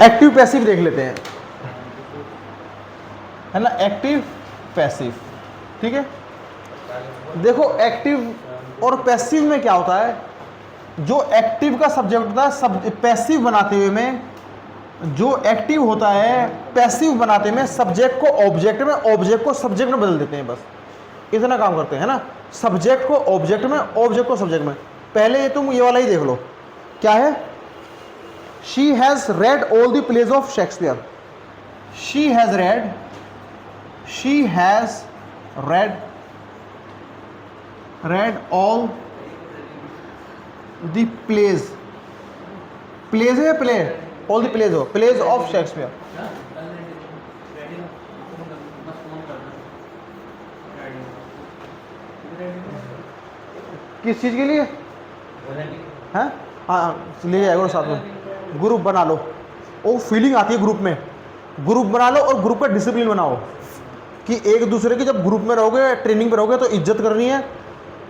Active passive देख लेते हैं, है ना, एक्टिव पैसिव, ठीक है। देखो एक्टिव और पैसिव में क्या होता है, जो एक्टिव का सब्जेक्ट होता है सब पैसिव बनाते हुए में, जो एक्टिव होता है पैसिव बनाते में सब्जेक्ट को ऑब्जेक्ट में, ऑब्जेक्ट को सब्जेक्ट में बदल देते हैं, बस इतना काम करते हैं, है ना। सब्जेक्ट को ऑब्जेक्ट में, ऑब्जेक्ट को सब्जेक्ट में। पहले तुम ये वाला ही देख लो, क्या है, she has read all the plays of Shakespeare. She has read all the plays, plays है प्ले, ऑल द प्लेज हो, प्लेज ऑफ शेक्सपियर। किस चीज के लिए हैं? हाँ ले जाएगा साथ में, ग्रुप बना लो, वो फीलिंग आती है ग्रुप में, ग्रुप बना लो और ग्रुप का डिसिप्लिन बनाओ कि एक दूसरे की, जब ग्रुप में रहोगे, ट्रेनिंग में रहोगे तो इज्जत करनी है,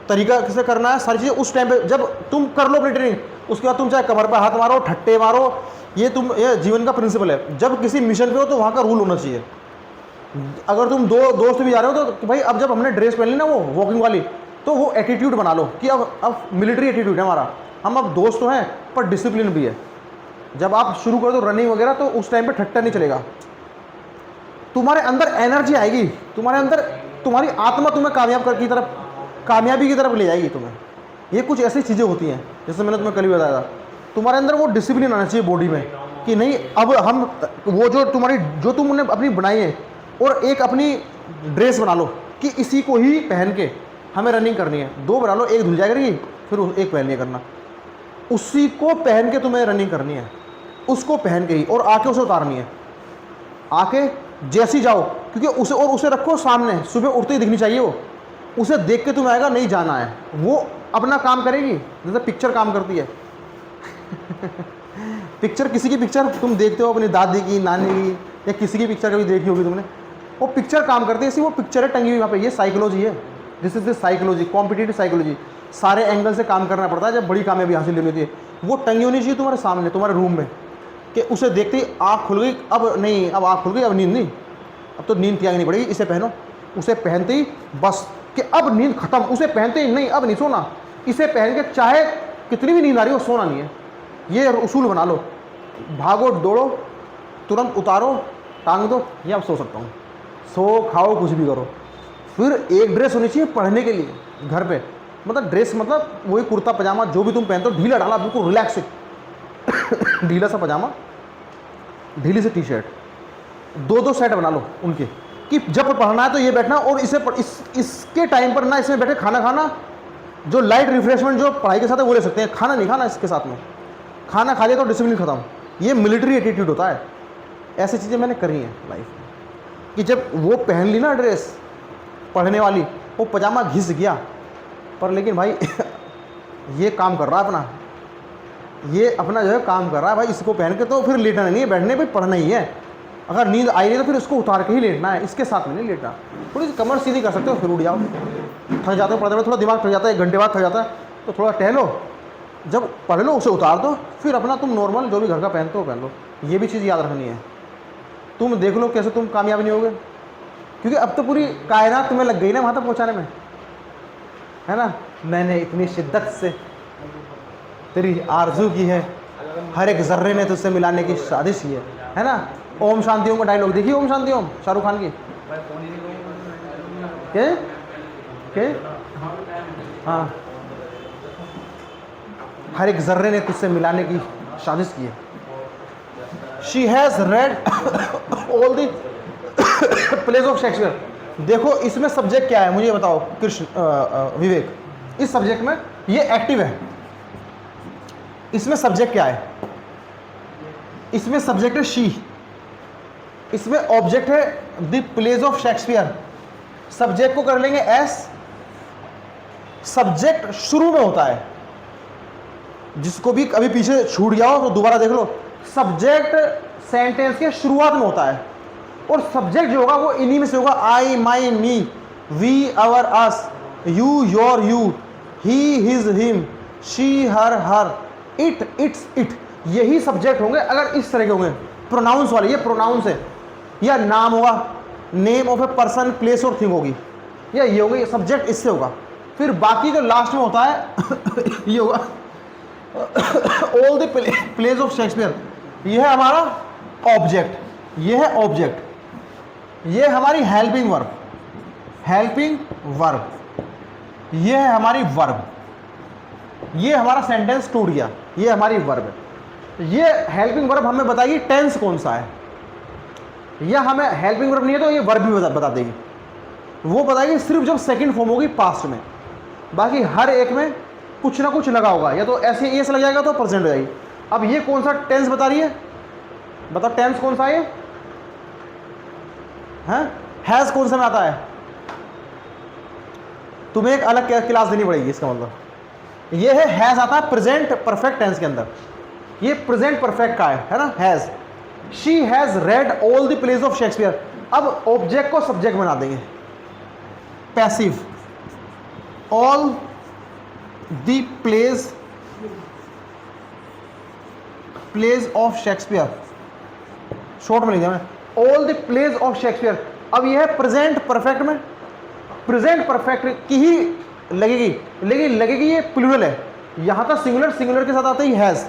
तरीका कैसे करना है, सारी चीज़ें उस टाइम पे जब तुम कर लो अपनी ट्रेनिंग, उसके बाद तुम चाहे कमर पे हाथ मारो, ठट्टे मारो, ये जीवन का प्रिंसिपल है। जब किसी मिशन पे हो तो वहाँ का रूल होना चाहिए। अगर तुम दो दोस्त भी जा रहे हो तो भाई अब जब हमने ड्रेस पहन ली ना वो वॉकिंग वाली, तो वो एटीट्यूड बना लो कि अब मिलिट्री एटीट्यूड है हमारा, हम अब दोस्त तो हैं पर डिसिप्लिन भी है। जब आप शुरू कर दो रनिंग वगैरह तो उस टाइम पे ठट्टा नहीं चलेगा, तुम्हारे अंदर एनर्जी आएगी, तुम्हारे अंदर तुम्हारी आत्मा तुम्हें कामयाबी की तरफ ले जाएगी तुम्हें। ये कुछ ऐसी चीज़ें होती हैं, जैसे मैंने तुम्हें कल ही बताया था, तुम्हारे अंदर वो डिसिप्लिन आना चाहिए बॉडी में कि नहीं अब हम वो जो तुमने अपनी बनाई है, और एक अपनी ड्रेस बना लो कि इसी को ही पहन के हमें रनिंग करनी है। दो बना लो, एक धुल जाएगा नहीं, फिर एक पहन लिया करना, उसी को पहन के तुम्हें रनिंग करनी है, उसको पहन के ही, और आके उसे उतारनी है, आके जैसी जाओ, क्योंकि उसे रखो सामने, सुबह उठते ही दिखनी चाहिए वो, उसे देख के तुम्हें आएगा नहीं जाना है, वो अपना काम करेगी जैसे पिक्चर काम करती है। पिक्चर, किसी की पिक्चर तुम देखते हो अपनी दादी की, नानी की, या किसी की पिक्चर कभी देखी होगी तुमने, वो पिक्चर काम करती है, ऐसी वो पिक्चर है टंगी हुई वहाँ पे। ये साइकोलॉजी है, this is the psychology, competitive psychology. सारे एंगल से काम करना पड़ता है जब बड़ी कामयाबी हासिल लेनी होती है। वो टंगी होनी चाहिए तुम्हारे सामने, तुम्हारे रूम में, कि उसे देखते ही आँख खुल गई, अब नहीं, अब आँख खुल गई, अब नींद नहीं, अब तो नींद त्यागनी पड़ेगी, इसे पहनो। उसे पहनते ही बस कि अब नींद खत्म, उसे पहनते ही नहीं अब नहीं सोना, इसे पहन के चाहे कितनी भी नींद आ रही हो सोना नहीं है। ये उसूल बना लो, भागो दौड़ो, तुरंत उतारो, टांग दो, ये अब सो सकता हूँ, सो खाओ कुछ भी करो। फिर एक ड्रेस होनी चाहिए पढ़ने के लिए घर पे, मतलब ड्रेस मतलब वही कुर्ता पजामा जो भी तुम पहनते हो, ढीला डाला, बिल्कुल रिलैक्स ढीला सा पजामा, ढीली सी टी शर्ट, दो सेट बना लो उनके, कि जब पढ़ना है तो ये बैठना, और इसके टाइम पर ना इसमें बैठे खाना खाना, जो लाइट रिफ्रेशमेंट जो पढ़ाई के साथ है वो ले सकते हैं, खाना नहीं खाना इसके साथ में, खाना खा लिया तो डिसिप्लिन खत्म। ये मिलिट्री एटीट्यूड होता है। ऐसी चीज़ें मैंने करी हैं लाइफ में कि जब वो पहन ली ना ड्रेस पढ़ने वाली, वो पजामा घिस गया पर लेकिन भाई ये काम कर रहा है अपना, ये अपना जो है काम कर रहा है भाई, इसको पहन के तो फिर लेटना नहीं है, बैठने पे पढ़ना ही है। अगर नींद आई नहीं तो फिर इसको उतार के ही लेटना है, इसके साथ में नहीं लेटना। थोड़ी सी कमर सीधी कर सकते हो, फिर उठ जाओ, थक जाते हो पढ़ते में, थोड़ा दिमाग थक जाता है, 1 घंटे बाद थक जाता है, तो थोड़ा टहलो, जब पढ़ लो उसे उतार दो, फिर अपना तुम नॉर्मल जो भी घर का पहनते हो पहन लो। ये भी चीज़ याद रखनी है। तुम देख लो कैसे तुम कामयाब नहीं होगे, क्योंकि अब तो पूरी कायनात तुम्हें लग गई ना वहाँ तक पहुँचाने में, है ना। मैंने इतनी शिद्दत से तेरी आरजू की है, हर एक जर्रे ने तुझसे मिलाने की साजिश की है ना। ओम शांति ओम का डायलॉग देखिए, ओम शांति ओम, शाहरुख खान की। के हाँ, हर एक जर्रे ने तुझसे मिलाने की साजिश की है। She has read all the plays of Shakespeare. देखो इसमें सब्जेक्ट क्या है मुझे बताओ कृष्ण विवेक, इस सब्जेक्ट में ये एक्टिव है, इसमें सब्जेक्ट क्या है? इसमें सब्जेक्ट है शी, इसमें ऑब्जेक्ट है the plays of Shakespeare. Subject को कर लेंगे एस, सब्जेक्ट शुरू में होता है, जिसको भी कभी पीछे छूट गया हो तो दोबारा देख लो, सब्जेक्ट सेंटेंस के शुरुआत में होता है, और सब्जेक्ट जो होगा वो इन्हीं में से होगा, I my me, we our us, you your you, he his him, she her her, it its it. यही सब्जेक्ट होंगे अगर इस तरह के होंगे, प्रोनाउंस वाले, ये प्रोनाउंस है, या नाम होगा, name of a person, place और थिंग होगी, या ये होगा, ये सब्जेक्ट इससे होगा। फिर बाकी जो लास्ट में होता है ये होगा all the place of Shakespeare, ये है हमारा ऑब्जेक्ट, ये है ऑब्जेक्ट, ये हमारी हेल्पिंग वर्ब, हेल्पिंग वर्ब, ये है हमारी वर्ब, ये हमारा सेंटेंस टूट गया, ये हमारी वर्ब है। ये हेल्पिंग वर्ब हमें बताएगी टेंस कौन सा है, या हमें हेल्पिंग वर्ब नहीं है तो ये वर्ब भी बता देगी, वो बताएगी सिर्फ जब सेकंड फॉर्म होगी पास्ट में, बाकी हर एक में कुछ ना कुछ लगा होगा, या तो ऐसे एस लग जाएगा तो प्रेजेंट हो जाएगी। अब ये कौन सा टेंस बता रही है, बताओ टेंस कौन सा है, हैज कौन सा में आता है, तुम्हें एक अलग क्लास देनी पड़ेगी इसका मतलब। ये है हैज आता है प्रेजेंट परफेक्ट टेंस के अंदर, ये प्रेजेंट परफेक्ट का है ना, has. She has read all the place of Shakespeare, अब ऑब्जेक्ट को सब्जेक्ट बना देंगे, passive, all the place of Shakespeare, short में लिख दिया मैंने, all the place of Shakespeare. अब यह है प्रेजेंट परफेक्ट में, प्रेजेंट परफेक्ट की ही लगेगी, लेकिन लगेगी ये प्लूरल है, यहां तक सिंगुलर, सिंगुलर के साथ आता है हैज,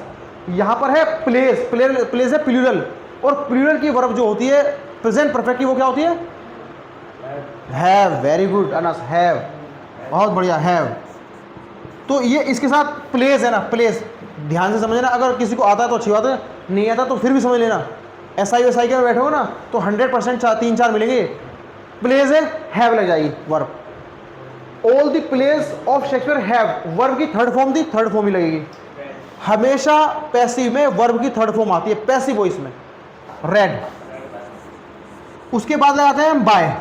यहां पर है प्लेस, प्लेस है प्लूरल, और प्लूरल की वर्ब जो होती है प्रेजेंट परफेक्ट की वो क्या होती है, have. Very good Anas, have, बहुत बढ़िया, हैव। तो ये इसके साथ प्लेस है ना, प्लेस ध्यान से समझना, अगर किसी को आता है तो अच्छी बात है, नहीं आता तो फिर भी समझ लेना। SI के में बैठे हो ना तो 100% 3-4 मिलेंगे, प्लेस है, हैव लग जाएगी verb. All the place of Shakespeare have, verb की थर्ड फॉर्म थी, थर्ड फॉर्म ही लगेगी। हमेशा पैसिव में वर्ब की थर्ड फॉर्म आती है, पैसिव वॉइस में, रेड। उसके बाद लगाते हैं बाय,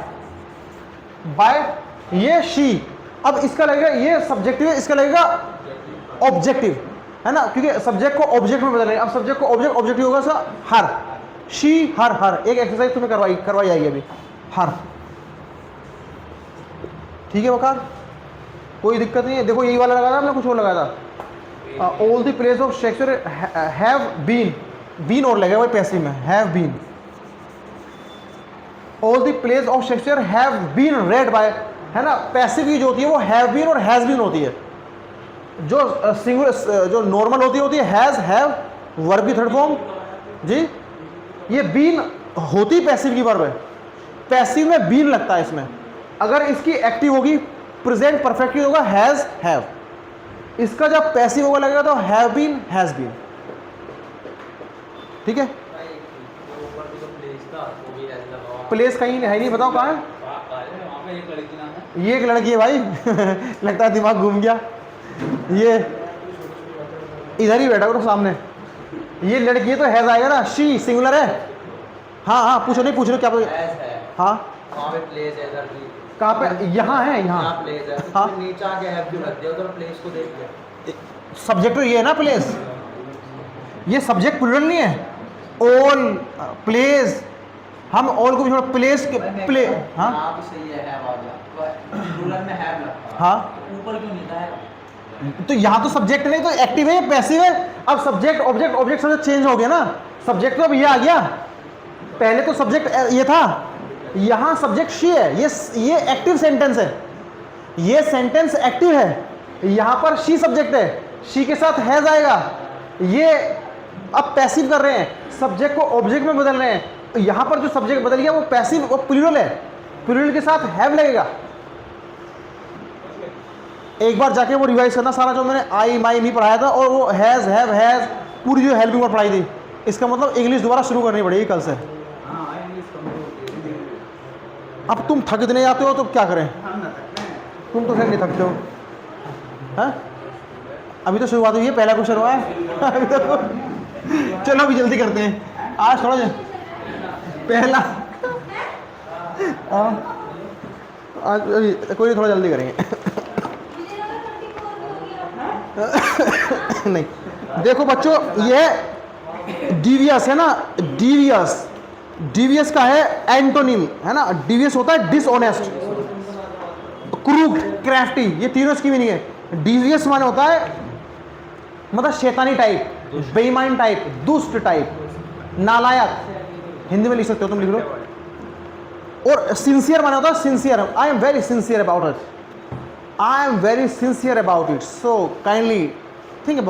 बाय ये शी, अब इसका लगेगा, ये सब्जेक्टिव है, इसका लगेगा ऑब्जेक्टिव है ना, क्योंकि सब्जेक्ट को ऑब्जेक्ट में बदल रहे हैं। अब सब्जेक्ट को ऑब्जेक्ट, ऑब्जेक्टिव होगा सा हर, शी हर, हर एक एक्सरसाइज तुम्हें करवाई जाएगी अभी, हर। ठीक है वकार, कोई दिक्कत नहीं है। देखो यही वाला लगा था हमने, कुछ और लगाया था, all the place of Shakespeare have been, been और लगेगा वही पैसिव में, have been, all the place of Shakespeare have been read by, है ना। पैसिव की जो होती है वो हैव बीन और हैज बीन होती है, जो सिंगुलर जो नॉर्मल होती है हैज, हैव, वर्ब की थर्ड फॉर्म जी। ये बीन होती पैसिव की वर्ब है, पैसिव में बीन लगता है इसमें। अगर इसकी एक्टिव होगी प्रेजेंट परफेक्ट की होगा हैज, हैव, इसका जब पैसिव होगा लगेगा तो हैव बीन, हैज बीन। ठीक है, प्लेस कहीं है नहीं, बताओ कहाँ है, ये एक लड़की है भाई लगता है दिमाग घूम गया, ये इधर ही बैठा करो सामने, ये लड़की है तो हैज आएगा ना, शी सिंगुलर है। हाँ हाँ पूछो, नहीं पूछ रहे क्या, हाँ कहाँ पे, यहाँ है, यहाँ हाँ, सब्जेक्ट तो ये है ना प्लेस, ये सब्जेक्ट प्लूरल नहीं है, ऑल प्लेस, हम ऑल को भी थोड़ा प्लेस के प्ले, हाँ हाँ, ऊपर क्यों नहीं था, तो यहाँ तो सब्जेक्ट नहीं तो एक्टिव है, पैसिव है। अब सब्जेक्ट ऑब्जेक्ट, ऑब्जेक्ट सब चेंज हो गया ना, सब्जेक्ट तो अब ये आ गया, पहले तो सब्जेक्ट ये था, यहाँ सब्जेक्ट शी है, ये एक्टिव सेंटेंस है, ये सेंटेंस एक्टिव है, यहाँ पर शी सब्जेक्ट है, शी के साथ हैज आएगा, ये अब पैसिव कर रहे हैं, सब्जेक्ट को ऑब्जेक्ट में बदल रहे हैं, तो यहाँ पर जो सब्जेक्ट बदल गया वो पैसिव, वो प्लूरल है, प्लूरल के साथ हैव लगेगा। एक बार जाके वो रिवाइज करना सारा जो मैंने आई माई मी पढ़ाया था, और वो हैज, हैव, हैज, पूरी जो हेल्पिंग वर्ब पढ़ाई थी, इसका मतलब इंग्लिश दोबारा शुरू करनी पड़ेगी कल से। अब तुम थक इतने जाते हो तो क्या करें, तुम तो फिर नहीं थकते हो, हैं? अभी तो शुरुआत हुई है, पहला क्वेश्चन हुआ है अभी तो चलो अभी जल्दी करते हैं, आज थोड़ा पहला आज कोई थोड़ा जल्दी करेंगे नहीं, देखो बच्चों ये डिवियस है ना, डिवियस, डिवियस का है एंटोनिम, है ना। डिवियस होता है डिसऑनेस्ट, क्रूड, क्राफ्टी, ये तीनों इसकी मीनिंग है। डिवियस माने होता है मतलब शैतानी टाइप, बेईमान टाइप, दुष्ट टाइप, नालायक, हिंदी में लिख सकते हो तुम, लिख लो। और सिंसियर माना होता है sincere, I am very sincere about it, I am very sincere about it, so kindly think about